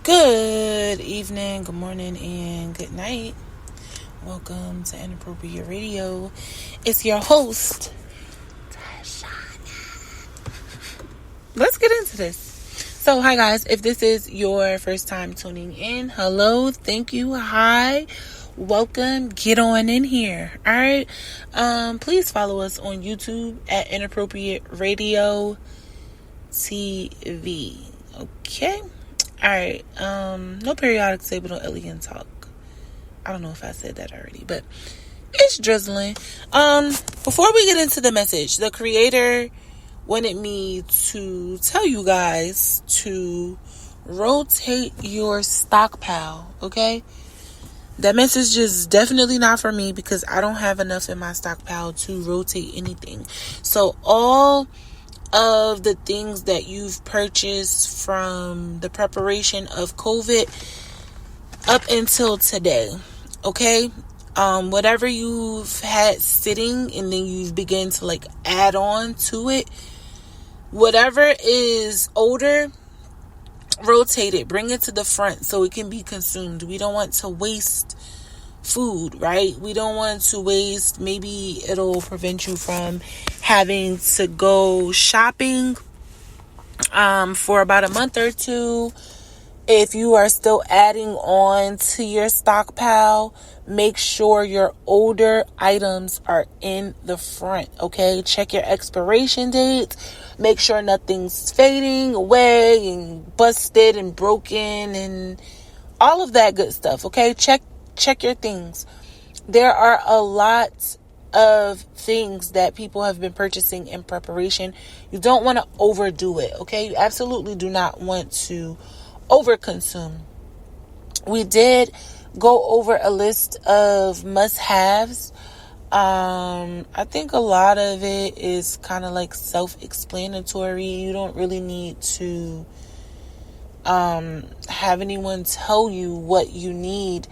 Good evening, good morning, and good night. Welcome to Inappropriate Radio. It's your host, Tashana. Let's get into this. So, hi guys. If this is your first time tuning in, hello, thank you, hi, welcome, get on in here. All right. Please follow us on YouTube at Inappropriate Radio TV. Okay. Alright, no periodic table, no alien talk. I don't know if I said that already, but it's drizzling. Before we get into the message, the creator wanted me to tell you guys to rotate your stockpile, okay? That message is definitely not for me because I don't have enough in my stockpile to rotate anything. So all of the things that you've purchased from the preparation of COVID up until today, okay? Whatever you've had sitting and then you've begun to add on to it, whatever is older, rotate it, bring it to the front so it can be consumed. We don't want to waste food, right? We don't want to waste. Maybe it'll prevent you from having to go shopping for about a month or two. If you are still adding on to your stockpile, make sure your older items are in the front, okay? Check your expiration dates. Make sure nothing's fading away and busted and broken and all of that good stuff, okay? Check your things. There are a lot of things that people have been purchasing in preparation. You don't want to overdo it, okay? You absolutely do not want to overconsume. We did go over a list of must-haves. I think a lot of it is kind of self-explanatory. You don't really need to have anyone tell you what you need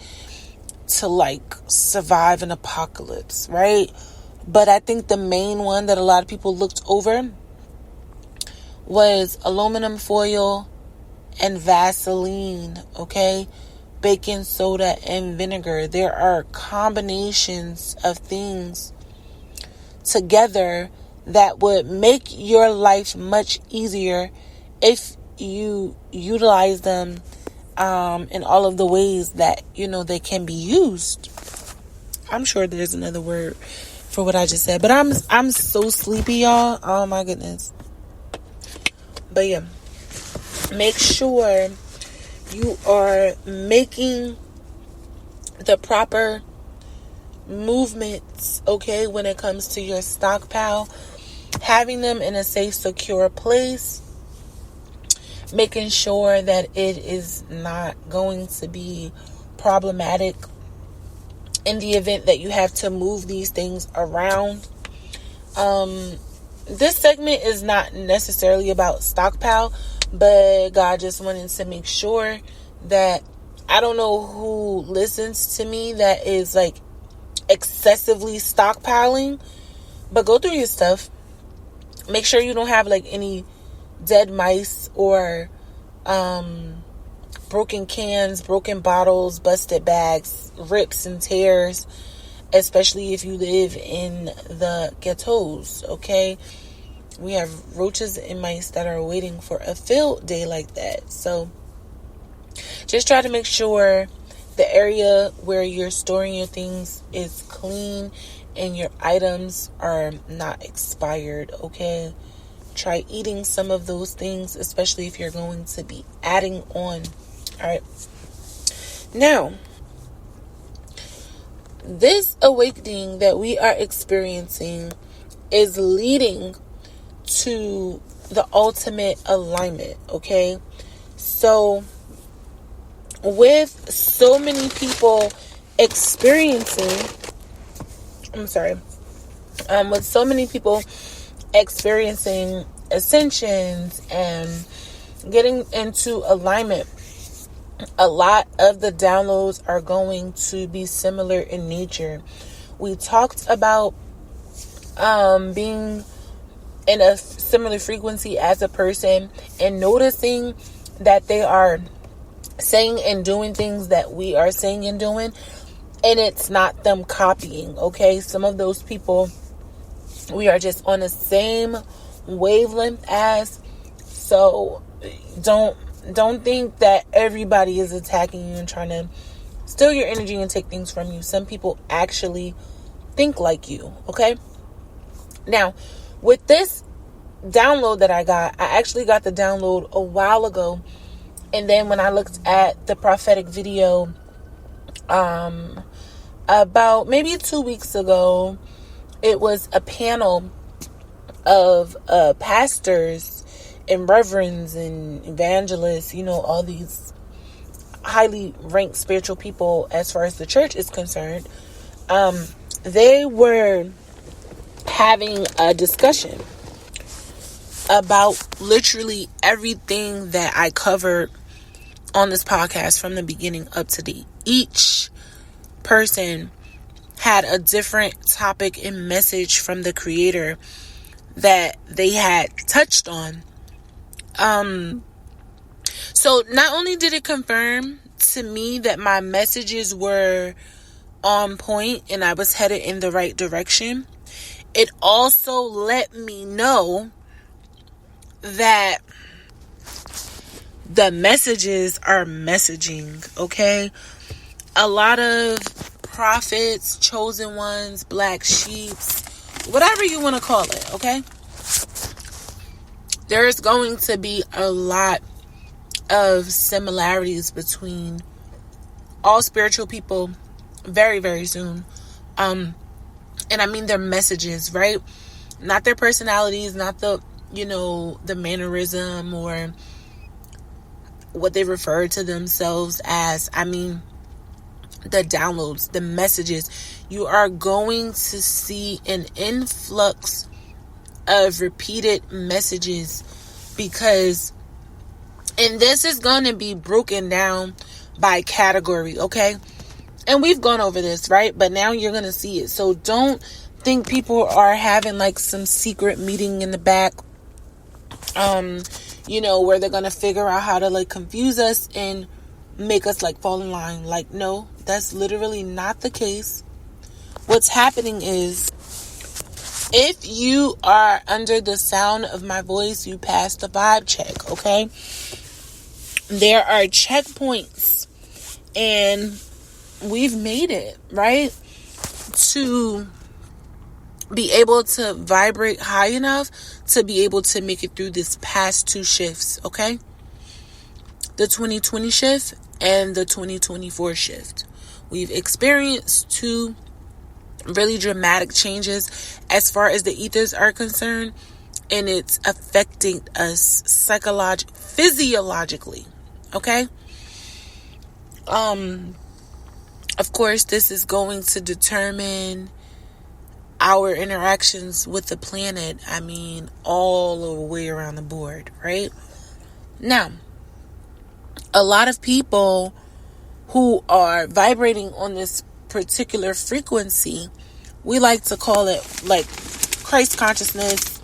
to survive an apocalypse, right? But I think the main one that a lot of people looked over was aluminum foil and Vaseline, okay? Baking soda and vinegar. There are combinations of things together that would make your life much easier if you utilize them in all of the ways that, they can be used. I'm sure there's another word for what I just said, but I'm so sleepy, y'all. Oh my goodness. But yeah, make sure you are making the proper movements, okay, when it comes to your stockpile, having them in a safe, secure place, making sure that it is not going to be problematic in the event that you have to move these things around. This segment is not necessarily about stockpile, but God just wanted to make sure that, I don't know who listens to me that is excessively stockpiling, but go through your stuff. Make sure you don't have any dead mice or broken cans, broken bottles, busted bags, rips and tears, especially if you live in the ghettos, okay? We have roaches and mice that are waiting for a field day like that. So just try to make sure the area where you're storing your things is clean and your items are not expired, okay? Try eating some of those things, especially if you're going to be adding on. All right. Now, this awakening that we are experiencing is leading to the ultimate alignment, okay? So, with so many people with so many people experiencing ascensions and getting into alignment, a lot of the downloads are going to be similar in nature. We talked about being in a similar frequency as a person and noticing that they are saying and doing things that we are saying and doing, and it's not them copying, okay? Some of those people we are just on the same wavelength as. So don't think that everybody is attacking you and trying to steal your energy and take things from you. Some people actually think like you, okay? Now, with this download that I actually got the download a while ago. And then when I looked at the prophetic video about maybe 2 weeks ago, it was a panel of pastors and reverends and evangelists, all these highly ranked spiritual people as far as the church is concerned. They were having a discussion about literally everything that I covered on this podcast from the beginning up to date. Each person had a different topic and message from the creator that they had touched on. So not only did it confirm to me that my messages were on point and I was headed in the right direction, it also let me know that the messages are messaging, okay? A lot of prophets, chosen ones, black sheeps, whatever you want to call it, okay? There's going to be a lot of similarities between all spiritual people very, very soon. And I mean their messages, right? Not their personalities, not the mannerism or what they refer to themselves as. I mean, the downloads, the messages. You are going to see an influx of repeated messages and this is going to be broken down by category, okay? And we've gone over this, right? But now you're going to see it. So don't think people are having like some secret meeting in the back, where they're going to figure out how to like confuse us and make us like fall in line. Like, no, that's literally not the case. What's happening is, if you are under the sound of my voice, you pass the vibe check, okay? There are checkpoints, and we've made it, right? To be able to vibrate high enough to be able to make it through this past 2 shifts, okay? The 2020 shift and the 2024 shift. We've experienced 2 really dramatic changes as far as the ethers are concerned, and it's affecting us physiologically, okay? Of course, this is going to determine our interactions with the planet. I mean, all the way around the board, right? Now, a lot of people who are vibrating on this particular frequency, we like to call it like Christ consciousness,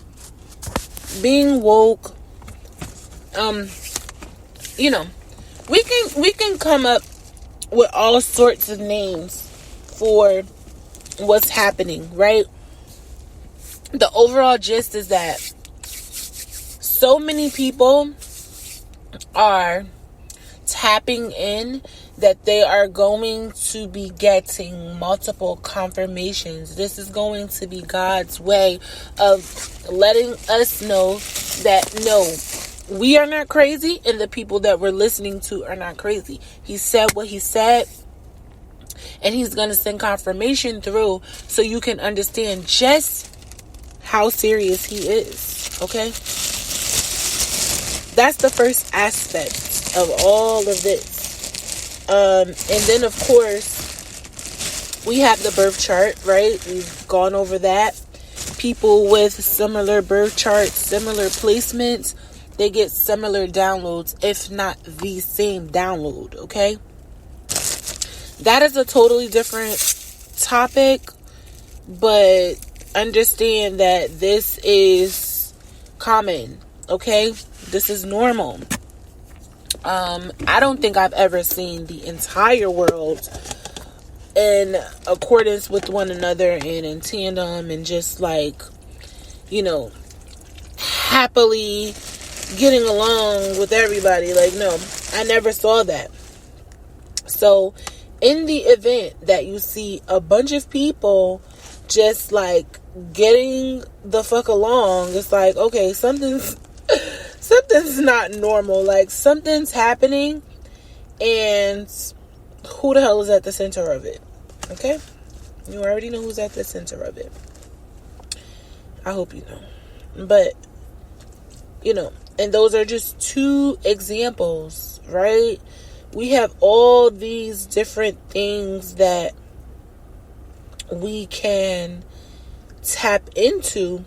being woke. We can come up with all sorts of names for what's happening, right? The overall gist is that so many people are tapping in that they are going to be getting multiple confirmations. This is going to be God's way of letting us know that no, we are not crazy, and the people that we're listening to are not crazy. He said what he said, and he's going to send confirmation through so you can understand just how serious he is, okay? That's the first aspect of all of this. And then, of course, we have the birth chart, right? We've gone over that. People with similar birth charts, similar placements, they get similar downloads, if not the same download, okay? That is a totally different topic, but understand that this is common, okay? This is normal. I don't think I've ever seen the entire world in accordance with one another and in tandem and just like, happily getting along with everybody. Like, no, I never saw that. So in the event that you see a bunch of people just like getting the fuck along, it's like, okay, something's not normal. Like, something's happening, and who the hell is at the center of it? Okay? You already know who's at the center of it. I hope you know. But, and those are just two examples, right? We have all these different things that we can tap into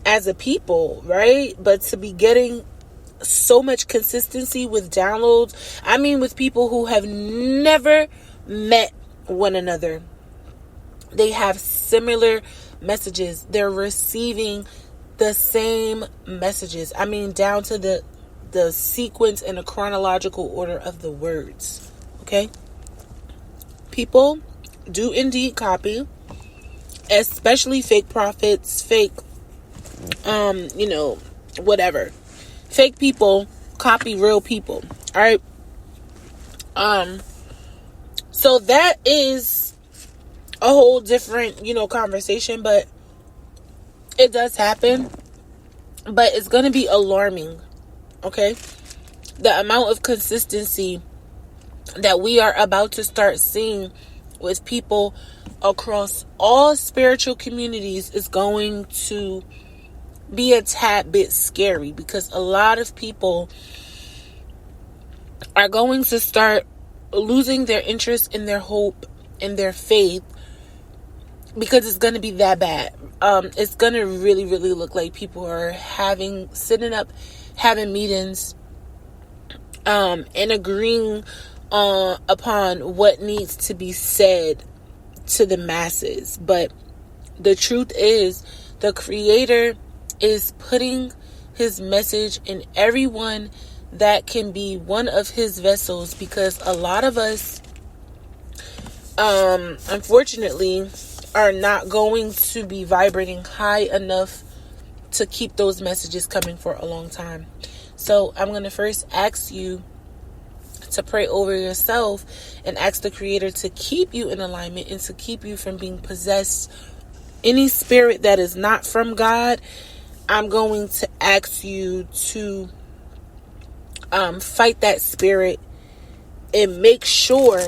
as a people, right? But to be getting so much consistency with downloads, I mean, with people who have never met one another, they have similar messages. They're receiving the same messages. I mean, down to the sequence and the chronological order of the words. Okay? People do indeed copy, especially fake prophets, fake, whatever. Fake people copy real people. All right? So that is a whole different, conversation, but it does happen. But it's going to be alarming. Okay? The amount of consistency that we are about to start seeing with people across all spiritual communities is going to be a tad bit scary, because a lot of people are going to start losing their interest in their hope and their faith, because it's going to be that bad. It's going to really, really look like people are sitting up, having meetings, and agreeing upon what needs to be said to the masses. But the truth is, the Creator is putting his message in everyone that can be one of his vessels, because a lot of us, unfortunately, are not going to be vibrating high enough to keep those messages coming for a long time. So I'm going to first ask you to pray over yourself and ask the Creator to keep you in alignment and to keep you from being possessed. Any spirit that is not from God, I'm going to ask you to fight that spirit and make sure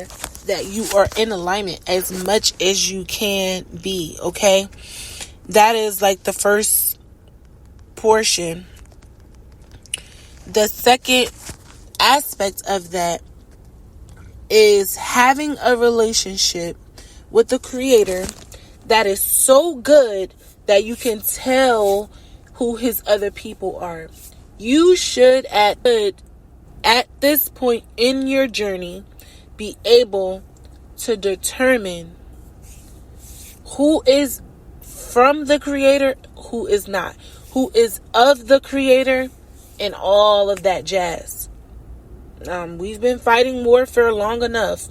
that you are in alignment as much as you can be. Okay? That is like the first portion. The second aspect of that is having a relationship with the Creator that is so good that you can tell who his other people are. You should at this point in your journey be able to determine who is from the Creator, who is not, who is of the Creator, and all of that jazz. We've been fighting warfare long enough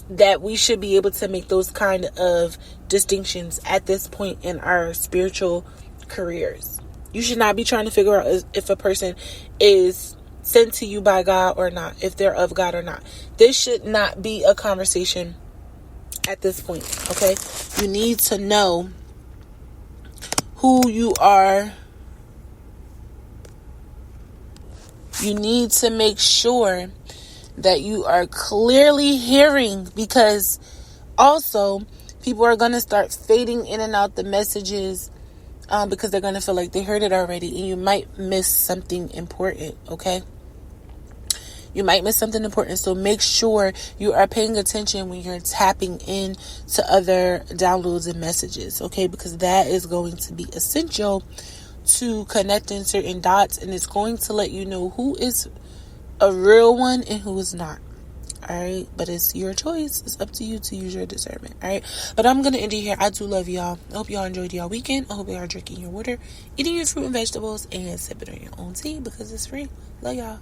that we should be able to make those kind of distinctions at this point in our spiritual careers. You should not be trying to figure out if a person is sent to you by God or not, if they're of God or not. This should not be a conversation at this point, okay? You need to know who you are. You need to make sure that you are clearly hearing, because also people are going to start fading in and out the messages because they're going to feel like they heard it already, and you might miss something important, okay? You might miss something important, so make sure you are paying attention when you're tapping in to other downloads and messages, okay? Because that is going to be essential to connecting certain dots, and it's going to let you know who is a real one and who is not. All right, but it's your choice. It's up to you to use your discernment. All right, but I'm gonna end it here. I do love y'all. I hope y'all enjoyed y'all weekend. I hope y'all are drinking your water, eating your fruit and vegetables, and sipping on your own tea because it's free. Love y'all.